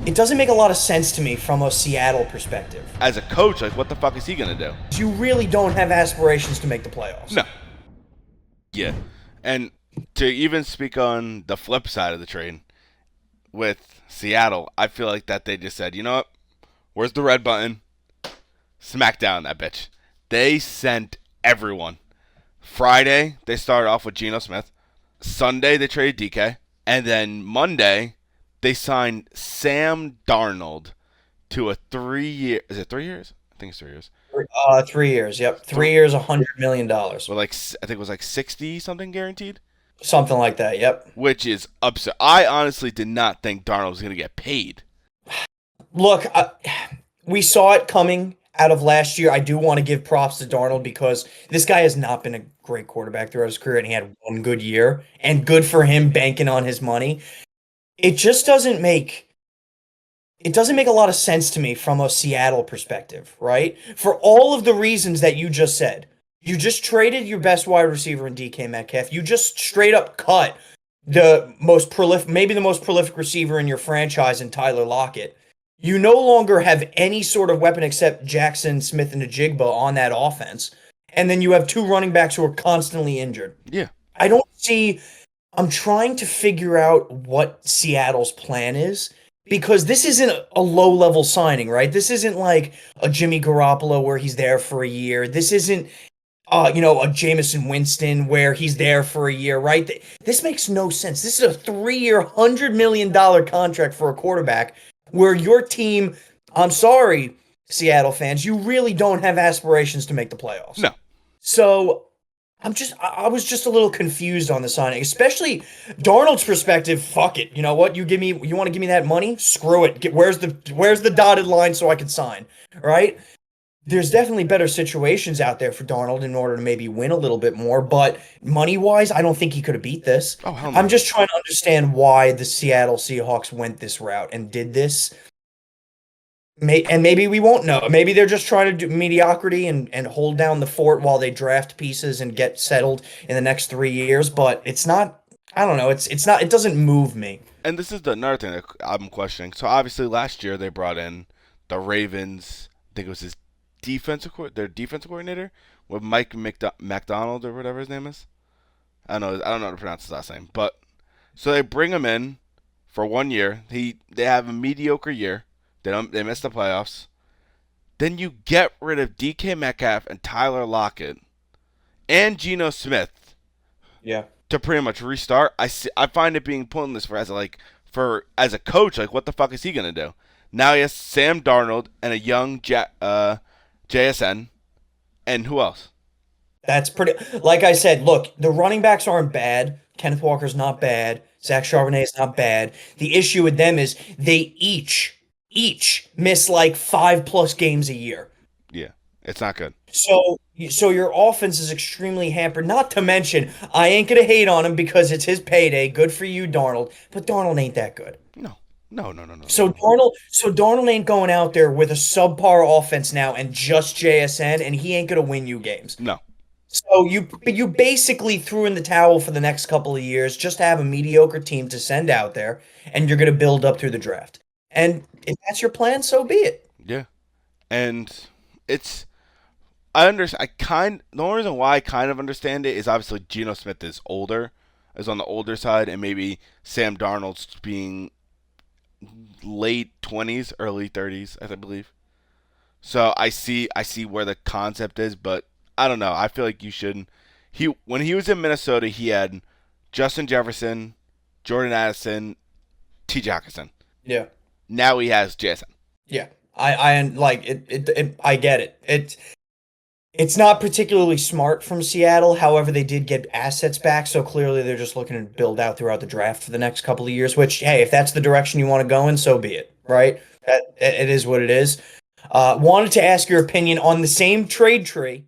It doesn't make a lot of sense to me from a Seattle perspective. As a coach, like, what the fuck is he gonna do? You really don't have aspirations to make the playoffs. No. Yeah. And to even speak on the flip side of the trade with Seattle, I feel like that they just said, you know what? Where's the red button? Smack down that bitch. They sent everyone. Friday, they started off with Geno Smith. Sunday, they traded DK. And then Monday, they signed Sam Darnold to a 3-year. Is it 3 years? I think it's 3 years. 3 years. Yep, 3 years, $100 million, With I think it was like 60 something guaranteed, something like that. Yep. which is upset. I honestly did not think Darnold was going to get paid. Look, we saw it coming out of last year. I do want to give props to Darnold because this guy has not been a great quarterback throughout his career, and he had one good year, and good for him banking on his money. It just doesn't make a lot of sense to me from a Seattle perspective, right? For all of the reasons that you just said. You just traded your best wide receiver in DK Metcalf. You just straight up cut the most prolific, maybe the most prolific receiver in your franchise in Tyler Lockett. You no longer have any sort of weapon except Jackson Smith and Najigba on that offense. And then you have two running backs who are constantly injured. Yeah. I don't see. I'm trying to figure out what Seattle's plan is because this isn't a low-level signing, right? This isn't like a Jimmy Garoppolo where he's there for a year. This isn't, a Jameson Winston where he's there for a year, right? This makes no sense. This is a 3-year, $100 million contract for a quarterback where your team, I'm sorry, Seattle fans, you really don't have aspirations to make the playoffs. No. So I was just a little confused on the signing, especially Darnold's perspective. Fuck it, you know what? You want to give me that money? Screw it. Where's the dotted line so I can sign? Right? There's definitely better situations out there for Darnold in order to maybe win a little bit more, but money wise, I don't think he could have beat this. Oh, hell no. I'm just trying to understand why the Seattle Seahawks went this route and did this. And maybe we won't know. Maybe they're just trying to do mediocrity and hold down the fort while they draft pieces and get settled in the next 3 years. But it's not. I don't know. It's not. It doesn't move me. And this is another thing that I'm questioning. So obviously last year they brought in the Ravens. I think it was their defensive coordinator with Mike McDonald or whatever his name is. I don't know how to pronounce his last name. But so they bring him in for 1 year. They have a mediocre year. They miss the playoffs. Then you get rid of DK Metcalf and Tyler Lockett and Geno Smith. Yeah. To pretty much restart. I find it being pointless as a coach. Like, what the fuck is he gonna do? Now he has Sam Darnold and a young JSN, and who else? That's pretty. Like I said, look, the running backs aren't bad. Kenneth Walker's not bad. Zach Charbonnet is not bad. The issue with them is they each miss like 5+ games a year. Yeah, it's not good. So your offense is extremely hampered. Not to mention, I ain't gonna hate on him because it's his payday. Good for you, Darnold. But Darnold ain't that good. No. So Darnold ain't going out there with a subpar offense now and just JSN, and he ain't gonna win you games. No. So you basically threw in the towel for the next couple of years just to have a mediocre team to send out there, and you're gonna build up through the draft. And if that's your plan, so be it. Yeah. And I understand. The only reason why I kind of understand it is obviously Geno Smith is on the older side, and maybe Sam Darnold's being late 20s, early 30s, I believe. So I see where the concept is, but I don't know. I feel like you shouldn't. When he was in Minnesota, he had Justin Jefferson, Jordan Addison, T.J. Hockenson. Yeah. Now he has Jason. Yeah, I like it. I get it. It's not particularly smart from Seattle. However, they did get assets back, so clearly they're just looking to build out throughout the draft for the next couple of years. Which, hey, if that's the direction you want to go in, so be it. Right? It is what it is. Wanted to ask your opinion on the same trade tree